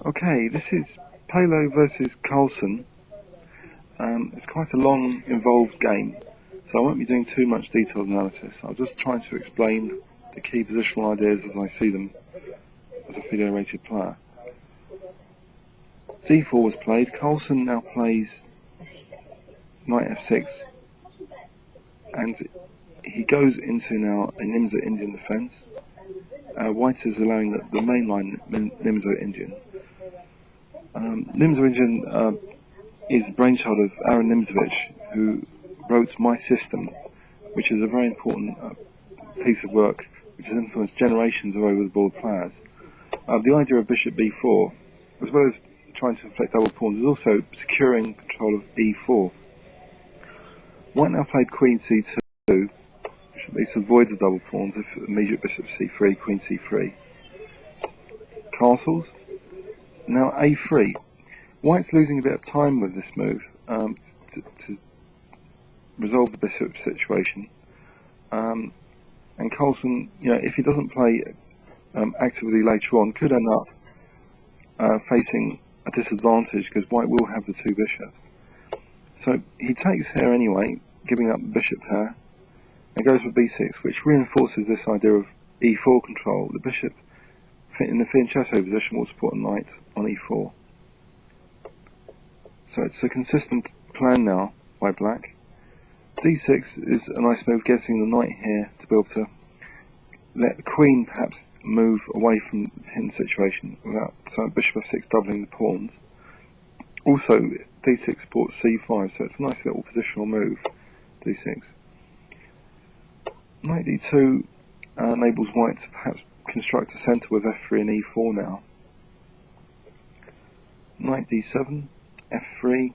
Okay, this is Palo versus Carlsen. It's quite a long, involved game, so I won't be doing too much detailed analysis. I'll just try to explain the key positional ideas as I see them as a video-rated player. d4 was played. Carlsen now plays knight f6, and he goes into now a Nimzo-indian defense. White is allowing the mainline Nimzo-indian. Nimzo-indian is the brainchild of Aaron Nimzovich, who wrote My System, which is a very important piece of work which has influenced generations of over-the-board players. The idea of bishop b4, as well as trying to inflict double pawns, is also securing control of e4. White now played queen c2, which at least avoids the double pawns if immediate bishop c3, queen c3. Castles. Now a3. White's losing a bit of time with this move to resolve the bishop situation. And Carlsen, if he doesn't play actively later on, could end up facing a disadvantage because White will have the two bishops. So he takes here anyway, giving up the bishop pair, and goes for b6, which reinforces this idea of e4 control. The bishop in the fianchetto position will support a knight on e4. So it's a consistent plan now by Black. d6 is a nice move, getting the knight here to be able to let the queen perhaps move away from the hidden situation without bishop f6 doubling the pawns. Also, d6 supports c5, so it's a nice little positional move, d6. Knight d2 enables White to perhaps construct a centre with f3 and e4 now. Knight d7, f3,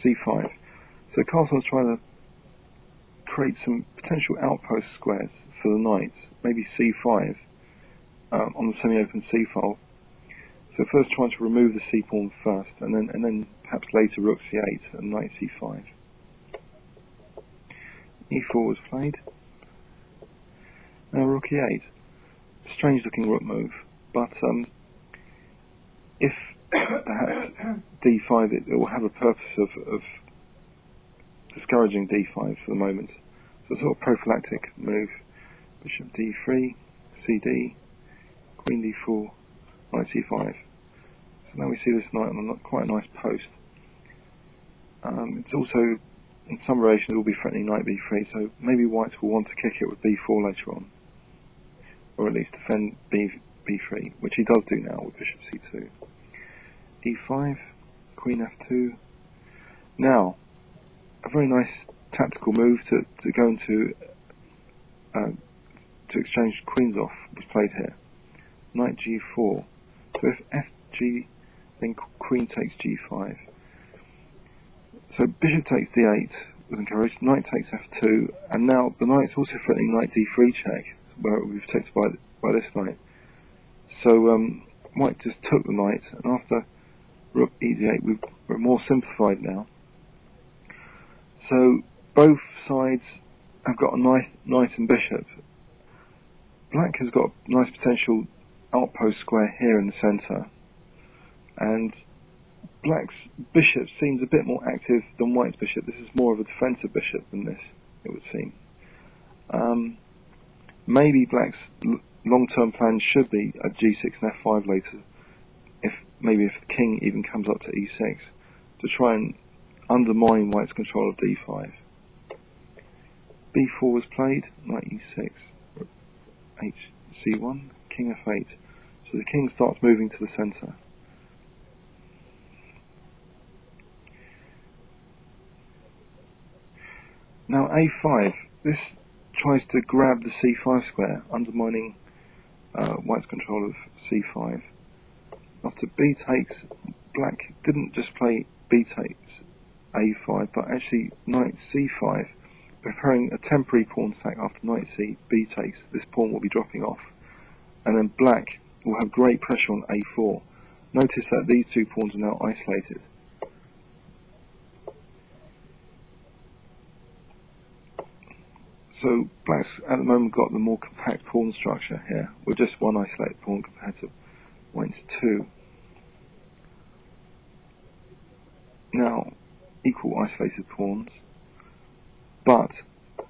c5. So Carlsen's trying to create some potential outpost squares for the knight, maybe c5 on the semi-open c file. So first trying to remove the c pawn first, and then perhaps later rook c8 and knight c5. e4 was played. Now rook e8. Strange looking rook move, but if perhaps d5, it will have a purpose of discouraging d5 for the moment. So a sort of prophylactic move. Bishop d3, cd, queen d4, knight c5. So now we see this knight on quite a nice post. It's also, in some variations, it will be threatening knight b3, so maybe White will want to kick it with b4 later on, or at least defend b3, which he does do now with bishop c2. e5, queen f2. Now, a very nice tactical move to go into to exchange queens off was played here. Knight g4. So if fg, then queen takes g5. So bishop takes d8 was encouraged. Knight takes f2, and now the knight's also threatening knight d3 check, where it will be protected by this knight. So White just took the knight, and after rook e8, we're more simplified now. So both sides have got a nice knight and bishop. Black has got a nice potential outpost square here in the centre, and Black's bishop seems a bit more active than White's bishop. This is more of a defensive bishop than this, it would seem. Maybe Black's long-term plan should be a g6 and f5 later, if the king even comes up to e6, to try and undermine White's control of d5. b4 was played, knight e6, hc1, king f8. So the king starts moving to the centre. Now a5, this tries to grab the c5 square, undermining White's control of c5. After b takes, Black didn't just play b takes a5, but actually knight c5, preparing a temporary pawn sack after knight c, b takes. This pawn will be dropping off, and then Black will have great pressure on a4. Notice that these two pawns are now isolated. So Black's at the moment got the more compact pawn structure here, with just one isolated pawn compared to White's two. now equal isolated pawns, but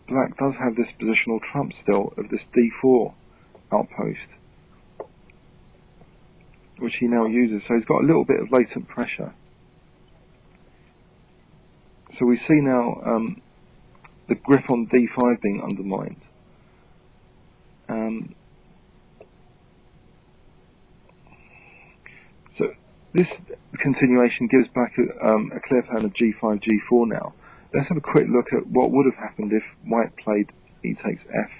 black does have this positional trump still of this d4 outpost, which he now uses, so he's got a little bit of latent pressure. So we see now the grip on d5 being undermined. So this continuation gives back a clear plan of g5, g4 now. Let's have a quick look at what would have happened if white played e takes f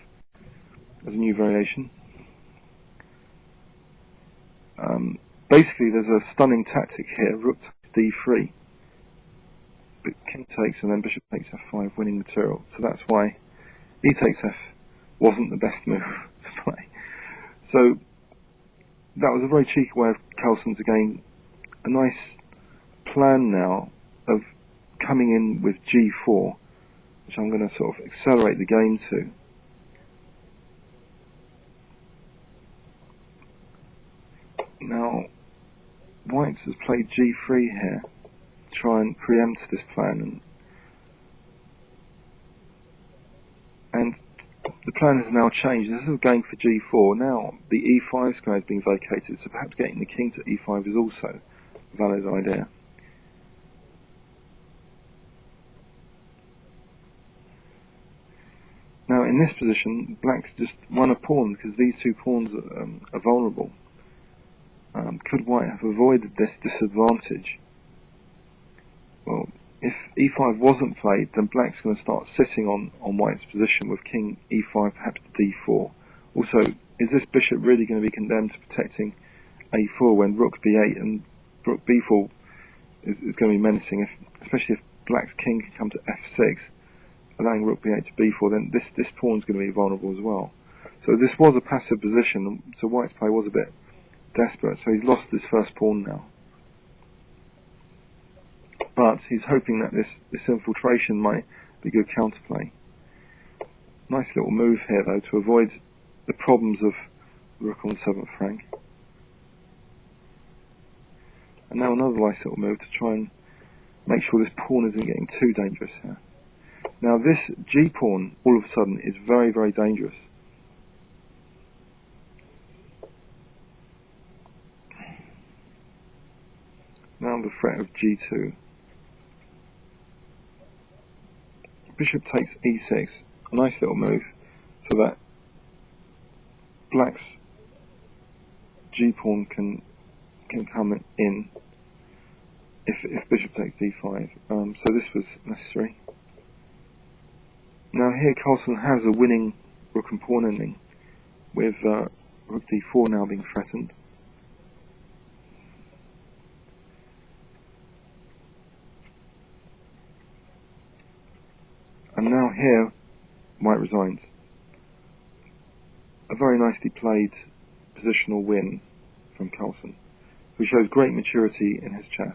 as a new variation. Basically, there's a stunning tactic here: rook takes d3, but king takes, and then bishop takes f5, winning material. So that's why e takes f wasn't the best move to play. So that was a very cheeky way of Carlsen's again a nice plan now of coming in with g4, which I'm going to sort of accelerate the game to. Now, white has played g3 here to try and preempt this plan, and the plan has now changed. Instead of going for g4, now the e5 square is being vacated, so perhaps getting the king to e5 is also a valid idea. Now in this position, black's just won a pawn because these two pawns are vulnerable. Could white have avoided this disadvantage? Well, if e5 wasn't played, then black's going to start sitting on white's position with king e5, perhaps d4. Also, is this bishop really going to be condemned to protecting a4 when rook b8 and rook b4 is going to be menacing, especially if black's king can come to f6, allowing rook b8 to b4, then this pawn's going to be vulnerable as well. So this was a passive position, so white's play was a bit desperate, so he's lost his first pawn now. But he's hoping that this infiltration might be good counterplay. Nice little move here though to avoid the problems of rook on the 7th rank. And now another nice little move to try and make sure this pawn isn't getting too dangerous here. Now this g pawn all of a sudden is very, very dangerous. Now the threat of g2. Bishop takes e6, a nice little move, so that black's g pawn can come in if bishop takes d5. So this was necessary. Now here Carlsen has a winning rook and pawn ending, with rook d4 now being threatened. And now here, white resigns. A very nicely played positional win from Carlsen, who shows great maturity in his chess.